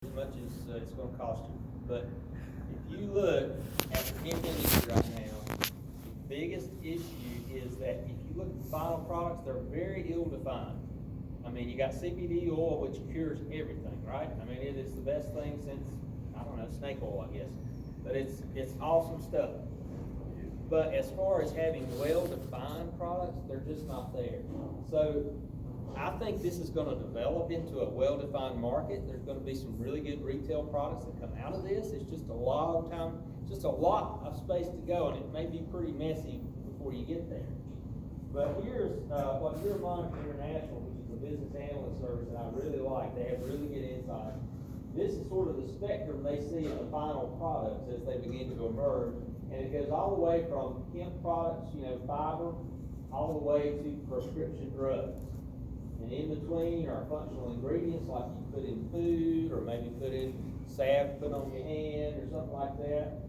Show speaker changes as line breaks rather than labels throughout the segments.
as much as it's going to cost you. But if you look at the hemp industry right now, the biggest issue is that if you look at the final products, they're very ill-defined. I mean, you got CBD oil, which cures everything, right? I mean, it is the best thing since, I don't know, snake oil, I guess. But it's awesome stuff. But as far as having well-defined products, they're just not there. So I think this is going to develop into a well-defined market. There's going to be some really good retail products that come out of this. It's just a long time, just a lot of space to go, and it may be pretty messy before you get there. But here's what Your Monitor International, which is a business analyst service that I really like. They have really good insight. This is sort of the spectrum they see in the final products as they begin to emerge. And it goes all the way from hemp products, fiber, all the way to prescription drugs. And in between are functional ingredients like you put in food, or maybe put in salve put on your hand or something like that.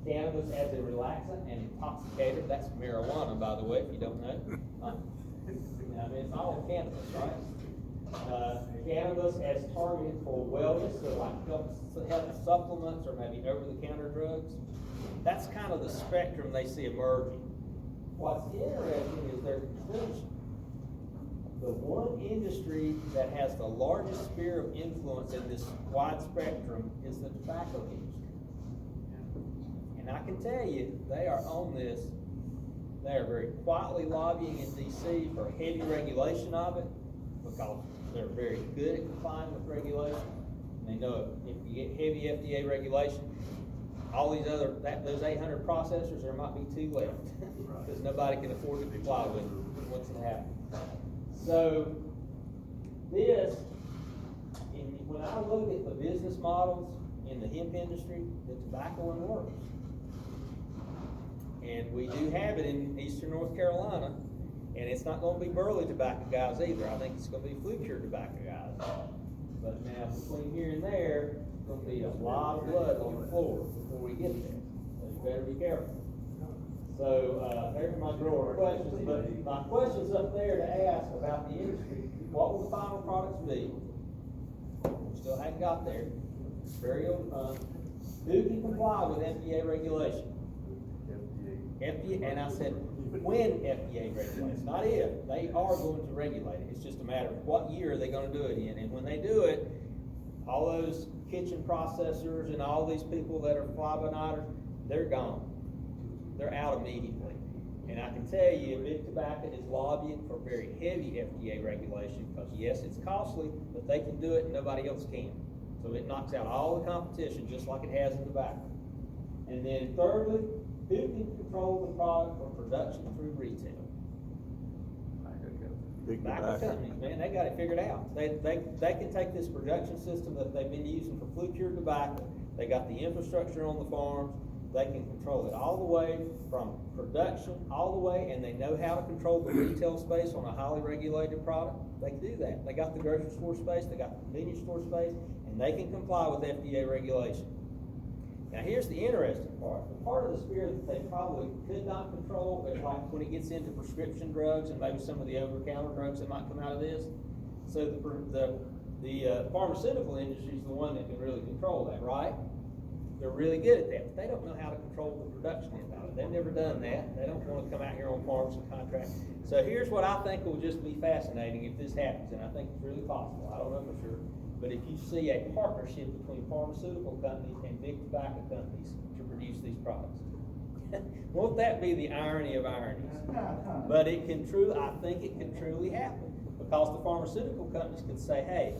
Cannabis as a relaxant and intoxicator. That's marijuana, by the way, if you don't know. I mean, it's all cannabis, right? Cannabis as targeted for wellness, so like health supplements or maybe over-the-counter drugs. That's kind of the spectrum they see emerging. What's interesting is their conclusion. The one industry that has the largest sphere of influence in this wide spectrum is the tobacco industry. And I can tell you, they are on this. They are very quietly lobbying in D.C. for heavy regulation of it, because they're very good at complying with regulation. And they know if you get heavy FDA regulation, all these those 800 processors, there might be 2 left, because nobody can afford to comply with it once it happens. So when I look at the business models in the hemp industry, the tobacco one works. And we do have it in eastern North Carolina, and it's not going to be burley tobacco guys either. I think it's going to be flue-cured tobacco guys. But now between here and there, it's going to be a lot of blood on the floor before we get there. So you better be careful. So there's my drawer of questions, but my questions up there to ask about the industry. What will the final products be? We still haven't got there. Very old. Who can comply with FDA regulation? FDA, and I said when FDA regulates, not if. They are going to regulate it. It's just a matter of what year they're going to do it in. And when they do it, all those kitchen processors and all these people that are fly-by-nighters, they're gone. They're out immediately. And I can tell you, Big Tobacco is lobbying for very heavy FDA regulation, because yes, it's costly, but they can do it and nobody else can. So it knocks out all the competition just like it has in tobacco. And then thirdly, who can control the product from production through retail?
Big
Tobacco companies, man, they got it figured out. They can take this production system that they've been using for flue-cured tobacco. They got the infrastructure on the farms. They can control it all the way from production, all the way, and they know how to control the retail space on a highly regulated product. They can do that. They got the grocery store space, they got the convenience store space, and they can comply with FDA regulation. Now here's the interesting part. The part of the sphere that they probably could not control is like when it gets into prescription drugs and maybe some of the over-the-counter drugs that might come out of this. So the pharmaceutical industry is the one that can really control that, right? They're really good at that, but they don't know how to control the production end of it. They've never done that. They don't want to come out here on farms and contract. So here's what I think will just be fascinating if this happens, and I think it's really possible. I don't know for sure. But if you see a partnership between pharmaceutical companies and big tobacco companies to produce these products, won't that be the irony of ironies? But it can truly, I think it can truly happen, because the pharmaceutical companies can say, hey,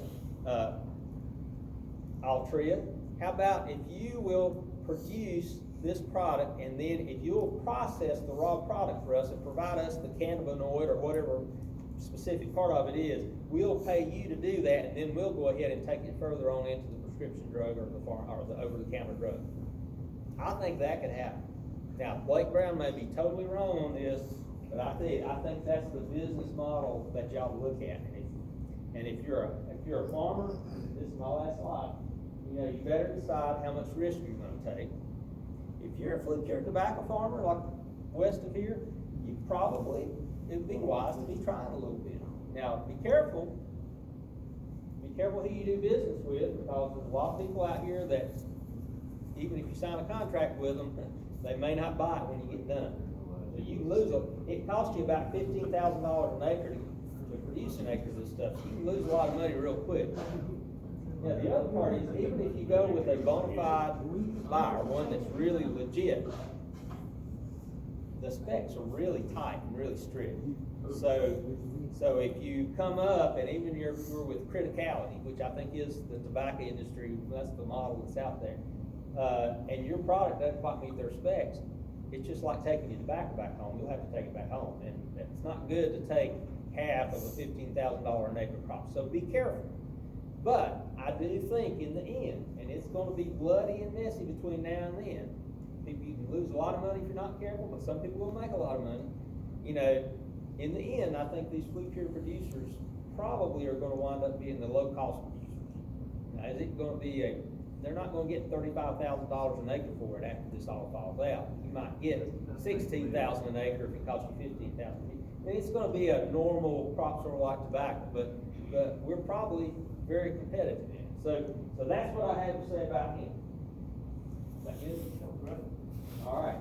Altria, how about if you will produce this product, and then if you'll process the raw product for us and provide us the cannabinoid or whatever specific part of it is, we'll pay you to do that, and then we'll go ahead and take it further on into the prescription drug or the over-the-counter drug. I think that could happen. Now, Blake Brown may be totally wrong on this, but I think that's the business model that y'all look at. And if you're a farmer, this is my last slide. You better decide how much risk you're going to take. If you're a flue-cured tobacco farmer like west of here, it'd be wise to be trying a little bit. Now, be careful careful who you do business with, because there's a lot of people out here that, even if you sign a contract with them, they may not buy it when you get done. So you can lose it costs you about $15,000 an acre to produce an acre of this stuff. You can lose a lot of money real quick. Now, the other part is, even if you go with a bona fide buyer, one that's really legit, the specs are really tight and really strict. So if you come up, and even you're with criticality, which I think is the tobacco industry, that's the model that's out there, and your product doesn't quite meet their specs, it's just like taking your tobacco back home. You'll have to take it back home, and it's not good to take half of a $15,000 an acre crop. So be careful. But I do think in the end, and it's going to be bloody and messy between now and then. You can lose a lot of money if you're not careful, but some people will make a lot of money. You know, in the end, I think these flea pure producers probably are going to wind up being the low-cost producers. Now, is it going to be they're not going to get $35,000 an acre for it after this all falls out. You might get $16,000 an acre if it costs you $15,000. And it's going to be a normal crop sort of like tobacco, but we're probably very competitive in it. So that's what I have to say about him. Is that good? All right.